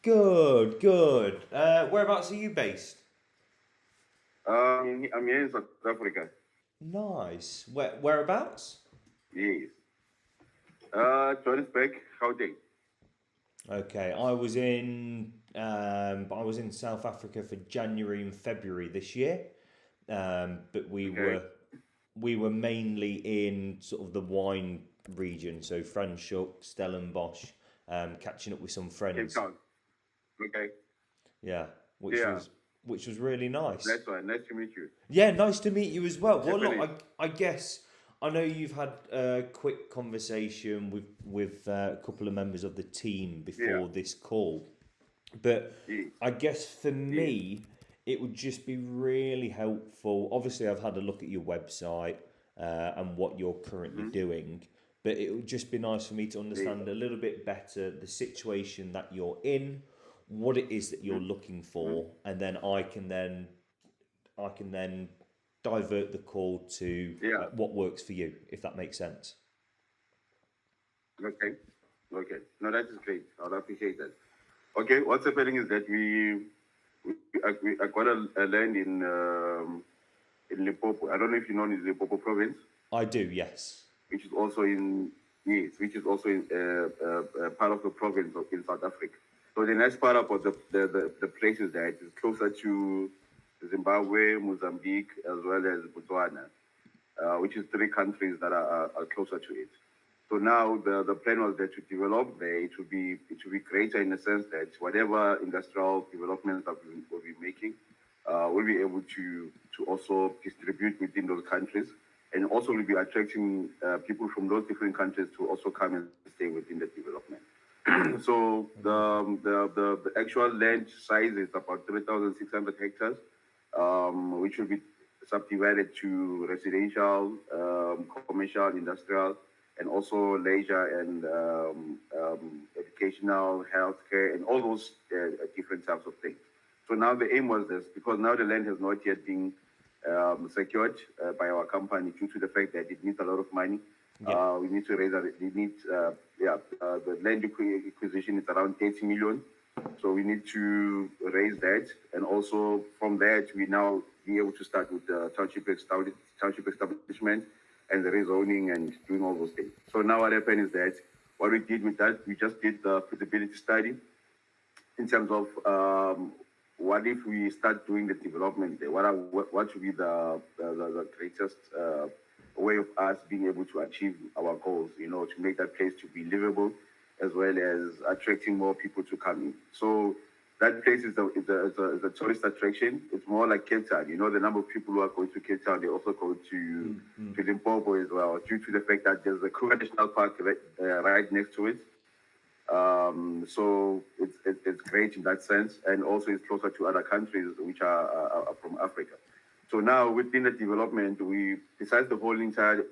Good, good. Whereabouts are you based? I'm here in South Africa. Nice. Whereabouts? Yes. Johannesburg, Gauteng. Okay, I was in South Africa for January and February this year, but Okay. we were mainly in sort of the wine region, so Franschhoek, Stellenbosch, catching up with some Cape friends. Town. Okay. Yeah, which Yeah. was which was really nice. Nice one. Nice to meet you. Yeah, nice to meet you as well. Well, look, Definitely. I guess I know you've had a quick conversation with a couple of members of the team Yeah. before this call, but Yes. I guess for Yes. me, it would just be really helpful. Obviously, I've had a look at your website and what you're currently Mm-hmm. doing, but it would just be nice for me to Yes. understand a little bit better the situation that you're in, what it is that you're looking Mm-hmm. for, and then I can then divert the call to Yeah. what works for you, if that makes sense. Okay. Okay. No, that is great. I'd appreciate that. Okay. What's happening is that we got a land in Limpopo. I don't know if you know the Limpopo province, I do, yes. which is also in yes, which is also in part of the province in South Africa. So the next part about the places that is closer to Zimbabwe, Mozambique, as well as Botswana, which is three countries that are closer to it. So now the plan was that to develop there, it will be greater in the sense that whatever industrial developments that we will be making, we'll be able to also distribute within those countries, and also we'll be attracting people from those different countries to also come and stay within the development. So Amazing. the actual land size is about 3,600 hectares, which will be subdivided to residential, commercial, industrial, and also leisure and educational, healthcare, and all those different types of things. So now the aim was this, because now the land has not yet been secured by our company due to the fact that it needs a lot of money. Yeah. We need to raise it. We need, the land acquisition is around 30 million. So we need to raise that. And also from that, we now be able to start with the township establishment and the rezoning and doing all those things. So now what happened is that what we did with that, we just did the feasibility study in terms of what if we start doing the development there? What should be the greatest way of us being able to achieve our goals? To make that place to be livable, as well as attracting more people to come in. So that place is a tourist attraction. It's more like Cape Town. The number of people who are going to Cape Town, they also go to Limpopo as well, due to the fact that there's a Kruger National Park right next to it. So it's great in that sense, and also it's closer to other countries which are from Africa. So now within the development, we besides the whole entire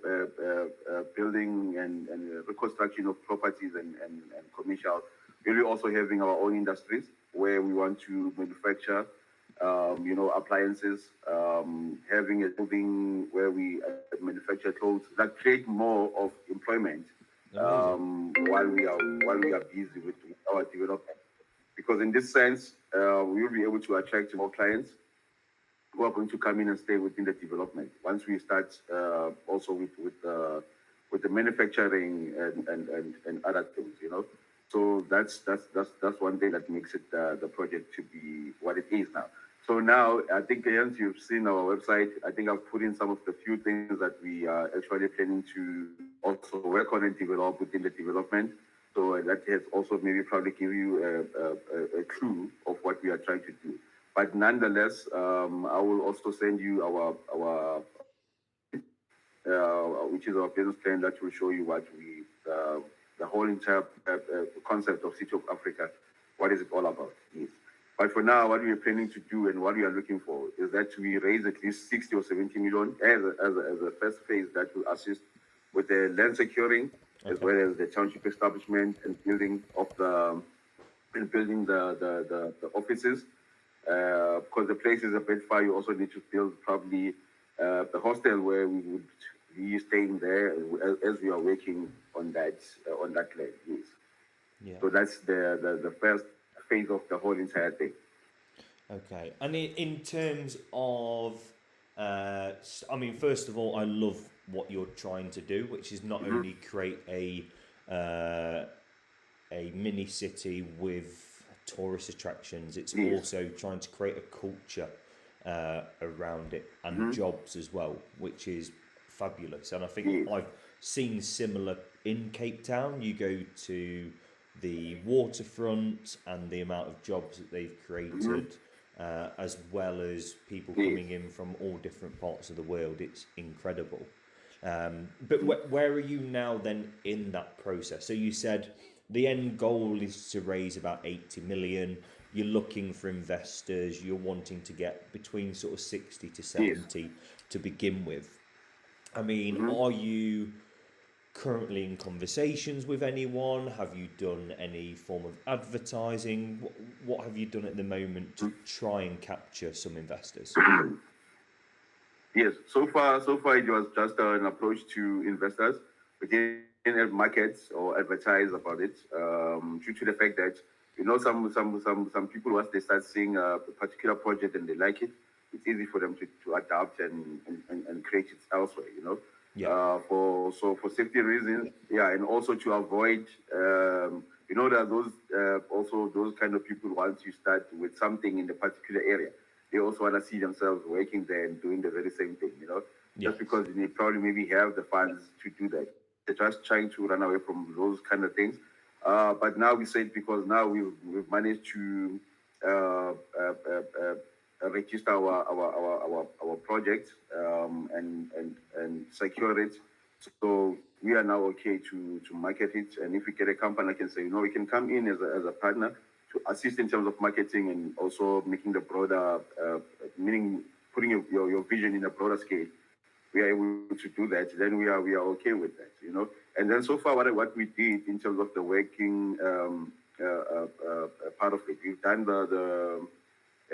building and reconstruction of properties and commercial, we're also having our own industries where we want to manufacture, appliances, having a building where we manufacture clothes that create more of employment Amazing. while we are busy with our development. Because in this sense, we will be able to attract more clients who are going to come in and stay within the development. Once we start also with the manufacturing and other things. So that's one thing that makes it the project to be what it is now. So now I think once you've seen our website, I think I've put in some of the few things that we are actually planning to also work on and develop within the development. So that has also maybe probably give you a clue of what we are trying to do. But nonetheless, I will also send you our which is our business plan that will show you what the whole entire concept of City of Africa, what is it all about? Yes. But for now, what we are planning to do and what we are looking for is that we raise at least 60 or 70 million as a first phase that will assist with the land securing, as Okay. well as the township establishment and building the offices, because the place is a bit far. You also need to build probably the hostel where we would be staying there as we are working on that land. Yes. Yeah. So that's the first phase of the whole entire thing. Okay. And in terms of, I mean, first of all, I love what you're trying to do, which is not Mm-hmm. only create uh, a mini city with tourist attractions, it's Yes. also trying to create a culture around it and Mm-hmm. jobs as well, which is fabulous. And I think Yes. I've seen similar in Cape Town. You go to the waterfront and the amount of jobs that they've Mm-hmm. created, as well as people Yes. coming in from all different parts of the world. It's incredible. But Mm-hmm. where are you now then in that process? So you said the end goal is to raise about 80 million. You're looking for investors. You're wanting to get between sort of 60 to Yes. 70 to begin with. I mean, Mm-hmm. are you currently in conversations with anyone? Have you done any form of advertising? What have you done at the moment to try and capture some investors? Yes, so far it was just an approach to investors. We didn't market or advertise about it, due to the fact that some people once they start seeing a particular project and they like it, it's easy for them to adapt and create it elsewhere. Yeah, For safety reasons, yeah, and also to avoid that those also those kind of people once you start with something in the particular area, they also want to see themselves working there and doing the very same thing, just yes, because they probably maybe have the funds to do that. They're just trying to run away from those kind of things. But now we said because now we've managed to uh, uh, uh, register our project, and secure it. So we are now okay to market it. And if we get a company, I can say, we can come in as a partner to assist in terms of marketing and also making the broader, meaning putting your vision in a broader scale. We are able to do that. Then we are okay with that. And then so far, what we did in terms of the working part of it, we've done the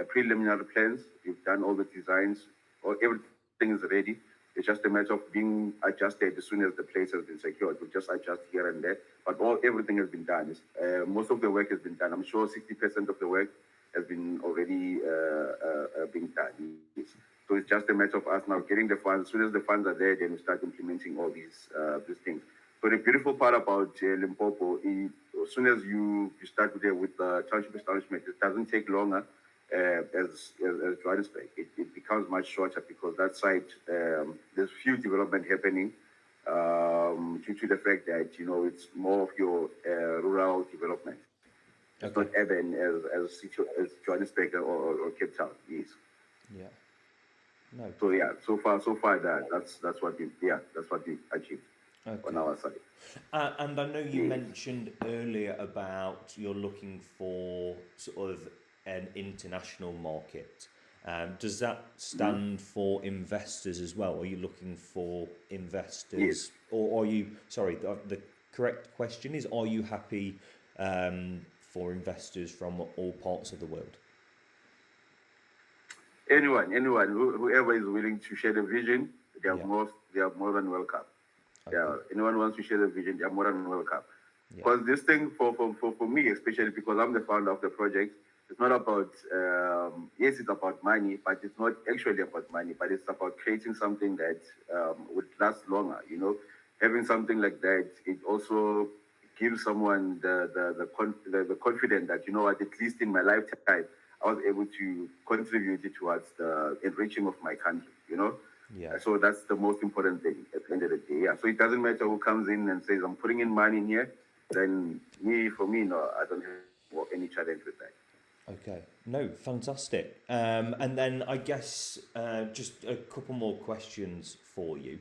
preliminary plans. We've done all the designs, or everything is ready. It's just a matter of being adjusted as soon as the place has been secured. We'll just adjust here and there, but everything has been done. Most of the work has been done. I'm sure 60% of the work has been already being done. So it's just a matter of us now getting the funds. As soon as the funds are there, then we start implementing all these things. So the beautiful part about Limpopo is, as soon as you start with the township establishment, it doesn't take longer as Johannesburg. It becomes much shorter because that site, there's few development happening, due to the fact that it's more of your rural development. It's okay, not urban as Johannesburg or Cape Town is. yeah, no, So yeah, so far that's what we achieved on okay. our side. And I know you Yes. mentioned earlier about you're looking for sort of an international market. Does that Hmm. stand for investors as well? Are you looking for Yes. investors, or are you? Sorry, the correct question is: are you happy for investors from all parts of the world? Anyone, whoever is willing to share the vision, Yeah. they are more than welcome. Yeah, Okay. anyone wants to share the vision, they are more than welcome. Yeah. Because this thing, for me, especially because I'm the founder of the project, it's not about, yes, it's about money, but it's not actually about money, but it's about creating something that would last longer. Having something like that, it also gives someone the confidence that, what, at least in my lifetime, I was able to contribute towards the enriching of my country. Yeah. So that's the most important thing at the end of the day. Yeah. So it doesn't matter who comes in and says, I'm putting in money in here. Then for me, no, I don't have any challenge with that. Okay. No, fantastic. And then I guess just a couple more questions for you.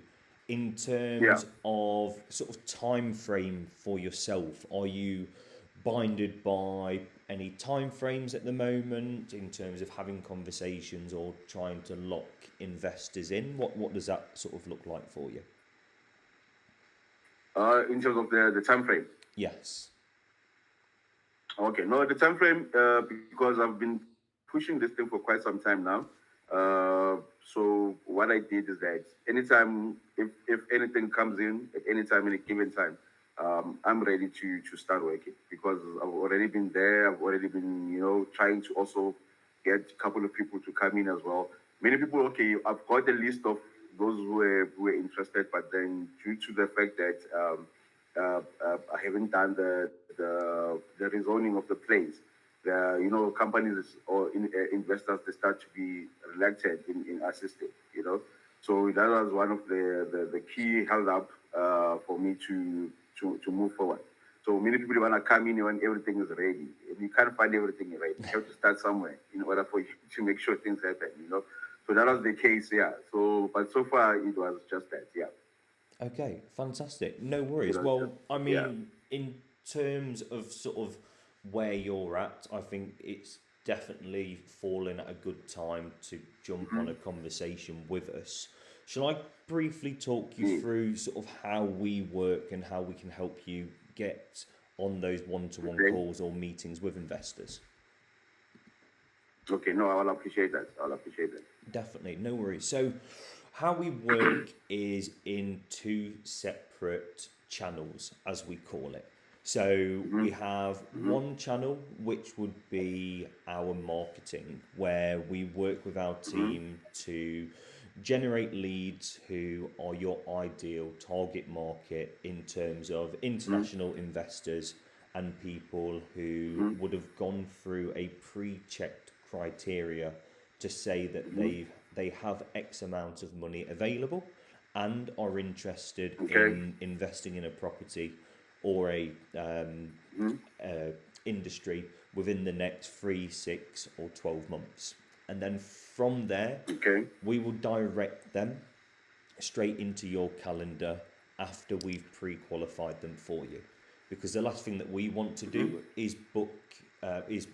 In Yeah. terms of sort of time frame for yourself, are you binded by any time frames at the moment in terms of having conversations or trying to lock investors in? What does that sort of look like for you? In terms of the time frame. Yes. Okay. No, the time frame, because I've been pushing this thing for quite some time now. So what I did is that anytime, if anything comes in at any time, any given time, I'm ready to start working because I've already been there. I've already been, trying to also get a couple of people to come in as well. Many people, okay, I've got a list of those who were interested, but then due to the fact that I haven't done the rezoning of the place, companies or investors, they start to be reluctant in assisting. So that was one of the key held up for me to move forward. So many people want to come in when everything is ready. If you can't find everything ready, you have to start somewhere in order for you to make sure things happen. So that was the case, yeah. So, but so far it was just that, yeah. Okay, fantastic. No It worries. was just, Well, I yeah. mean, in terms of sort of where you're at, I think it's definitely fallen at a good time to jump on a conversation with us. Shall I briefly talk you Yeah. through sort of how we work and how we can help you get on those one-to-one Okay. calls or meetings with investors? Okay. No, I'll appreciate that. I'll appreciate that. Definitely, no worries. So, how we work is in two separate channels, as we call it. So, we have one channel which would be our marketing, where we work with our team to generate leads who are your ideal target market in terms of international investors and people who would have gone through a pre-checked criteria to say that they have X amount of money available and are interested Okay. in investing in a property or a industry within the next 3, 6, or 12 months. And then from there, Okay. we will direct them straight into your calendar after we've pre-qualified them for you, because the last thing that we want to do is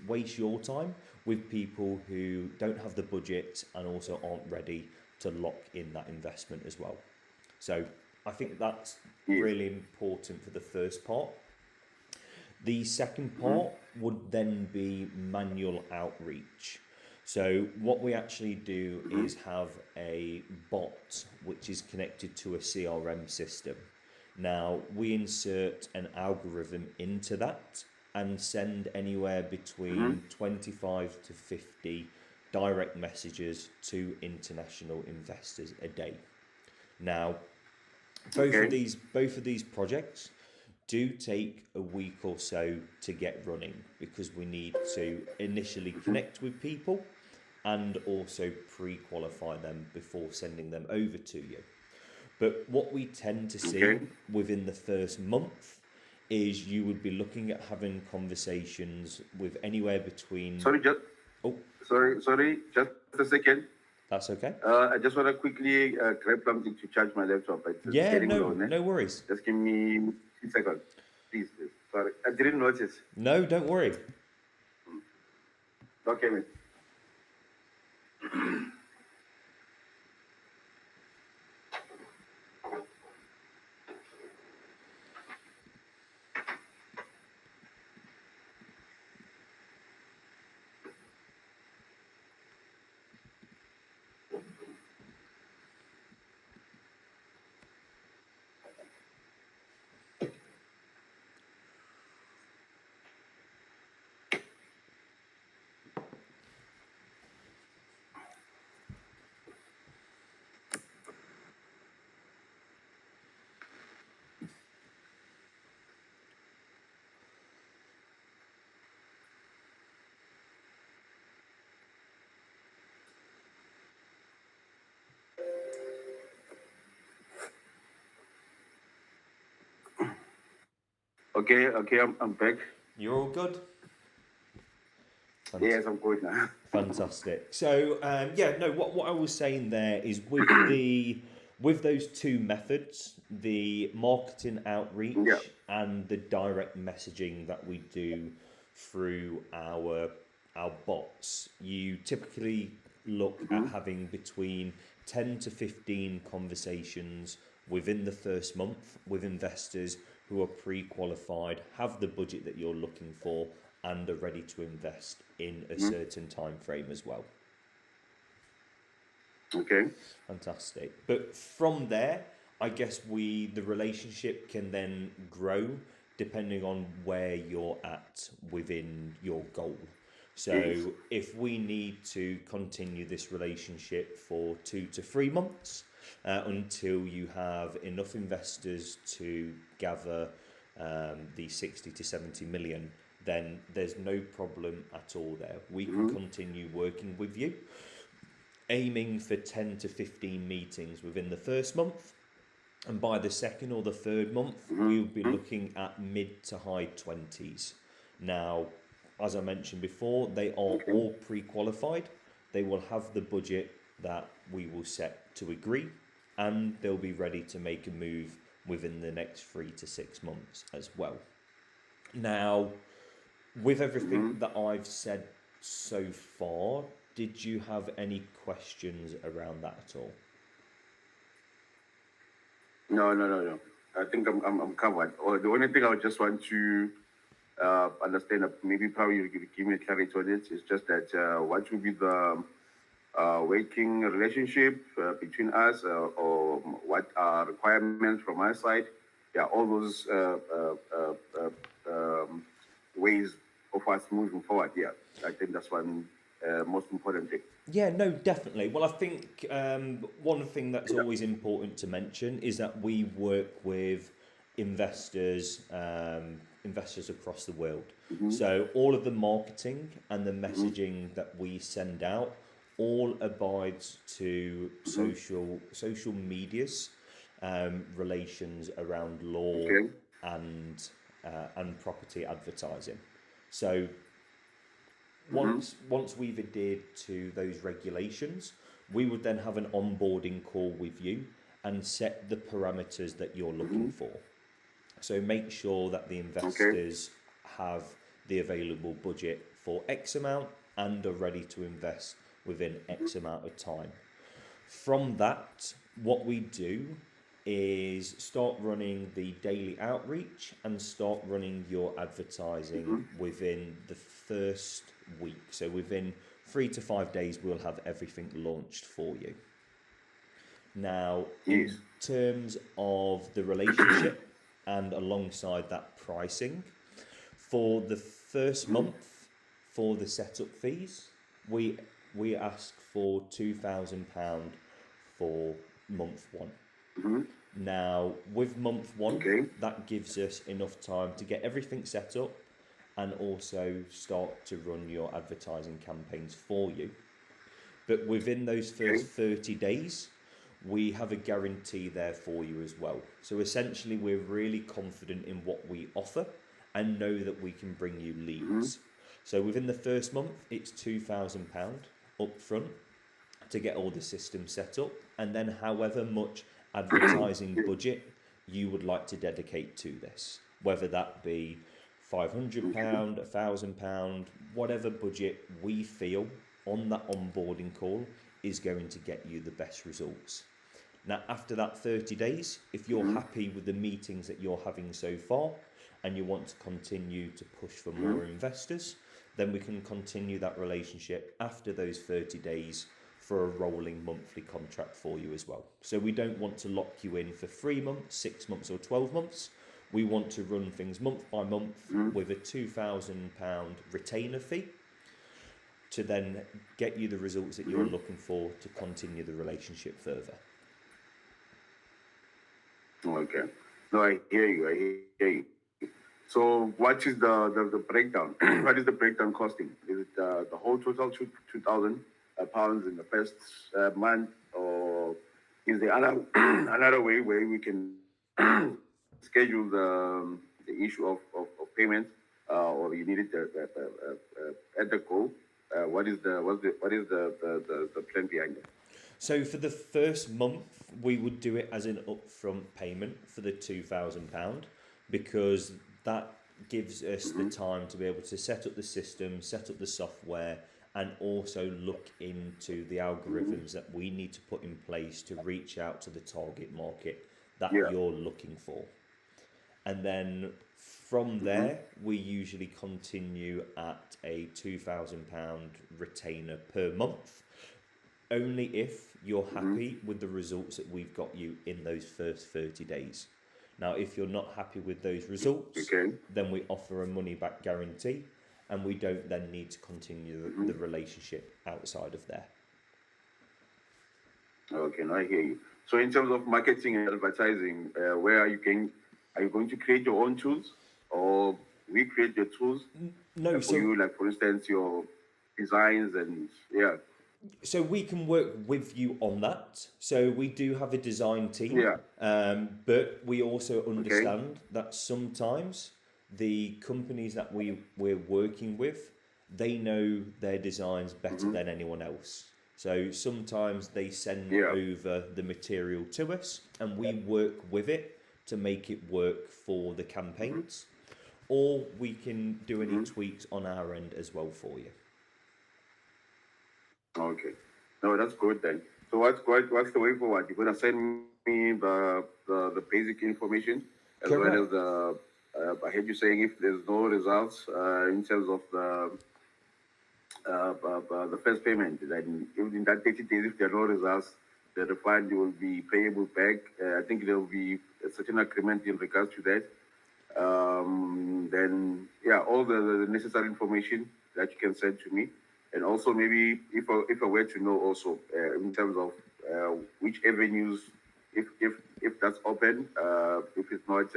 waste your time with people who don't have the budget and also aren't ready to lock in that investment as well. So I think that's Yes. really important for the first part. The second part would then be manual outreach. So what we actually do is have a bot which is connected to a CRM system. Now we insert an algorithm into that and send anywhere between 25 to 50 direct messages to international investors a day. Now, Okay. both of these projects do take a week or so to get running because we need to initially connect with people and also pre-qualify them before sending them over to you. But what we tend to see Okay. within the first month is you would be looking at having conversations with anywhere between. Sorry, just Oh, sorry, just a second. that's okay. I just want to quickly grab something to charge my laptop. It's Yeah, getting low, né? no worries. Just give me 2 seconds, please. Sorry, I didn't notice. No, don't worry. Okay, mate. Okay, I'm back. You're all good? Yes, I'm good now. Fantastic. So yeah, no. What I was saying there is with those two methods, the marketing Yeah. outreach and the direct messaging that we do through our bots, you typically look at having between 10 to 15 conversations within the first month with investors who are pre-qualified, have the budget that you're looking for, and are ready to invest in a certain time frame as well. Okay. Fantastic. But from there, I guess the relationship can then grow depending on where you're at within your goal. Yes. So if we need to continue this relationship for 2 to 3 months until you have enough investors to gather the 60 to 70 million, then there's no problem at all there. We can continue working with you, aiming for 10 to 15 meetings within the first month. And by the second or the third month, we will be looking at mid to high 20s. Now, as I mentioned before, they are all pre-qualified. They will have the budget that we will set to agree, and they'll be ready to make a move within the next 3 to 6 months as well. Now, with everything that I've said so far, did you have any questions around that at all? No. I think I'm covered. Or the only thing I would just want to understand, maybe probably you could give me clarity on it, is just that what will be the working relationship between us, or what are requirements from our side? Yeah, all those ways of us moving forward. Yeah, I think that's one most important thing. Yeah, no, definitely. Well, I think one thing that's always important to mention is that we work with investors, investors across the world. So all of the marketing and the messaging that we send out all abides to social medias, relations around law Okay. and property advertising. So once we've adhered to those regulations, we would then have an onboarding call with you and set the parameters that you're looking for. So make sure that the investors have the available budget for X amount and are ready to invest within X amount of time. From that, what we do is start running the daily outreach and start running your advertising within the first week. So within 3 to 5 days, we'll have everything launched for you. Now, in terms of the relationship and alongside that pricing, for the first month, for the setup fees, we ask for £2,000 for month one. Now, with month one, that gives us enough time to get everything set up and also start to run your advertising campaigns for you. But within those first 30 days, we have a guarantee there for you as well. So essentially, we're really confident in what we offer and know that we can bring you leads. So within the first month, it's £2,000 up front to get all the systems set up, and then however much advertising budget you would like to dedicate to this, whether that be £500, £1,000, whatever budget we feel on that onboarding call is going to get you the best results. Now, after that 30 days, if you're happy with the meetings that you're having so far and you want to continue to push for more investors, then we can continue that relationship after those 30 days for a rolling monthly contract for you as well. So we don't want to lock you in for 3 months, 6 months or 12 months. We want to run things month by month with a £2,000 retainer fee to then get you the results that you're looking for to continue the relationship further. Okay. No, I hear you. So what is the breakdown? What is the breakdown costing? Is it the whole total £2,000 in the first month, or is there another way where we can schedule the issue of payment, or you need it at the go? What is the plan behind it? So for the first month, we would do it as an upfront payment for the £2,000 because that gives us the time to be able to set up the system, set up the software, and also look into the algorithms that we need to put in place to reach out to the target market that you're looking for. And then from there, we usually continue at a £2,000 retainer per month, only if you're happy with the results that we've got you in those first 30 days. Now, if you're not happy with those results, Okay. then we offer a money back guarantee, and we don't then need to continue the relationship outside of there. Okay, now I hear you. So in terms of marketing and advertising, where are you going? Are you going to create your own tools, or we create the tools No, for you? Like for instance, your designs and yeah. So we can work with you on that. So we do have a design team, Yeah. but we also understand that sometimes the companies that we're working with, they know their designs better than anyone else. So sometimes they send over the material to us, and we work with it to make it work for the campaigns, or we can do any tweaks on our end as well for you. Okay. No, that's good then. So what's the way forward? You're gonna send me the basic information as well as the. I heard you saying if there's no results in terms of the first payment, then in that 30 days, if there are no results, the refund will be payable back. I think there will be a certain agreement in regards to that. Then yeah, all the necessary information that you can send to me. And also maybe if I were to know also in terms of which avenues, if that's open, if it's not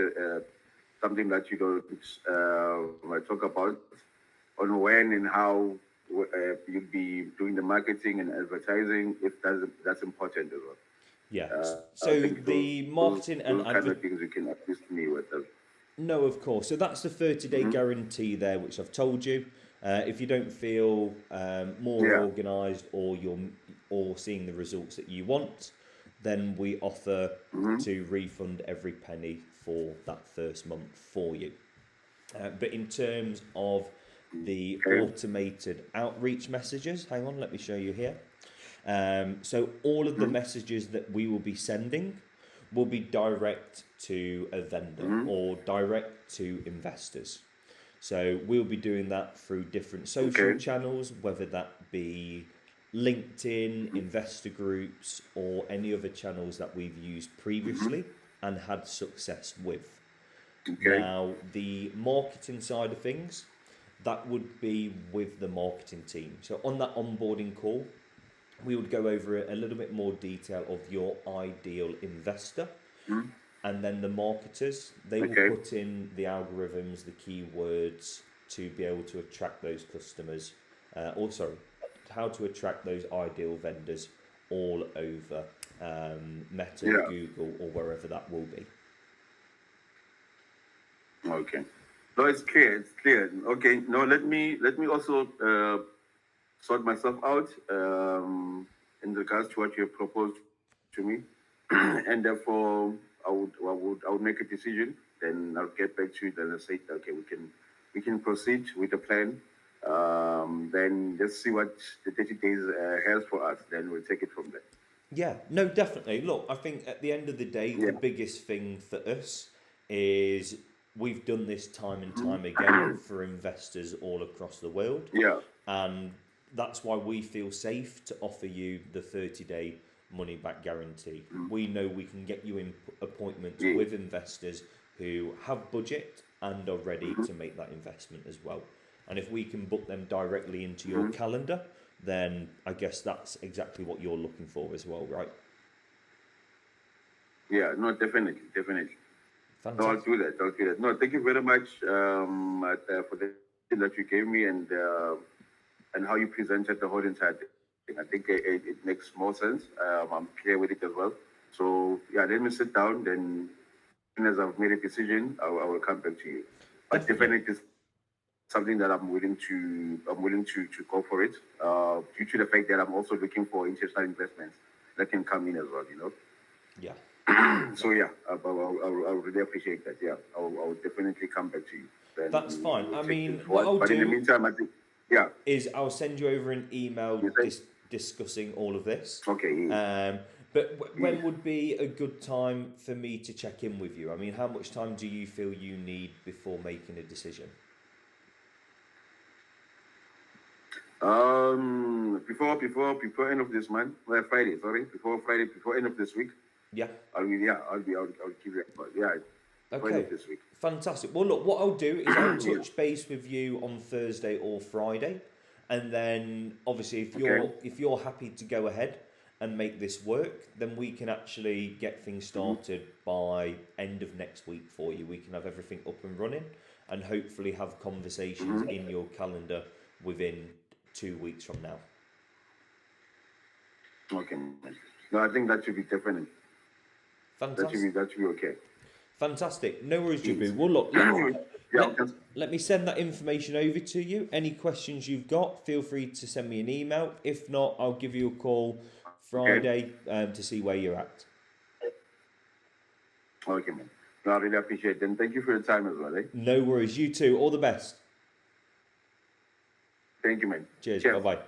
something that you don't might talk about, on when and how you'll be doing the marketing and advertising, if that's important as well. Yeah. So the marketing and those kind of things you can assist me with. No, of course. So that's the 30-day guarantee there, which I've told you. If you don't feel more organised or seeing the results that you want, then we offer to refund every penny for that first month for you. But in terms of the automated outreach messages, hang on, let me show you here. So all of the messages that we will be sending will be direct to a vendor or direct to investors. So we'll be doing that through different social channels, whether that be LinkedIn, investor groups, or any other channels that we've used previously and had success with. Now, the marketing side of things, that would be with the marketing team. So on that onboarding call, we would go over a little bit more detail of your ideal investor. And then the marketers, they will put in the algorithms, the keywords to be able to attract those customers. How to attract those ideal vendors all over Meta, Google, or wherever that will be. Okay. No, it's clear. It's clear. Okay. No, let me also sort myself out in regards to what you have proposed to me, and therefore I would make a decision. Then I'll get back to you. Then I'll say, okay, we can proceed with the plan. Then let's see what the 30 days has for us. Then we'll take it from there. Yeah, no, definitely. Look, I think at the end of the day, the biggest thing for us is we've done this time and time again for investors all across the world. Yeah. And that's why we feel safe to offer you the 30-day money back guarantee. We know we can get you in appointments with investors who have budget and are ready to make that investment as well. And if we can book them directly into your calendar, then I guess that's exactly what you're looking for as well, right? Yeah, no, definitely. Fantastic. No, I'll do that. No, thank you very much for the that you gave me and how you presented the whole entire thing. I think it makes more sense. I'm clear with it as well. So yeah, let me sit down. Then, as I've made a decision, I will come back to you. But definitely, it's something that I'm willing to go for it. Due to the fact that I'm also looking for international investments that can come in as well. Yeah. So yeah, I really appreciate that. Yeah, I'll definitely come back to you. Then that's fine. I mean, but in the meantime, I think is I'll send you over an email discussing all of this. Okay. But when would be a good time for me to check in with you? I mean, how much time do you feel you need before making a decision? Before end of this month, well, Friday, sorry, before end of this week, Yeah. I'll give you a call. Yeah, before end Okay. of this week. Fantastic. Well, look, what I'll do is I'll Yeah. touch base with you on Thursday or Friday, and then obviously Okay. if you're happy to go ahead and make this work, then we can actually get things started by end of next week for you. We can have everything up and running, and hopefully have conversations in your calendar within 2 weeks from now. Okay. No, I think that should be definite. Fantastic. That should be okay. Fantastic. No worries, Yes. Jabu. Well, look, Yeah. let me send that information over to you. Any questions you've got, feel free to send me an email. If not, I'll give you a call Okay. Friday to see where you're at. Okay, man. No, I really appreciate it. And thank you for your time as well. Eh? No worries. You too. All the best. Thank you, man. Cheers. Cheers. Bye-bye.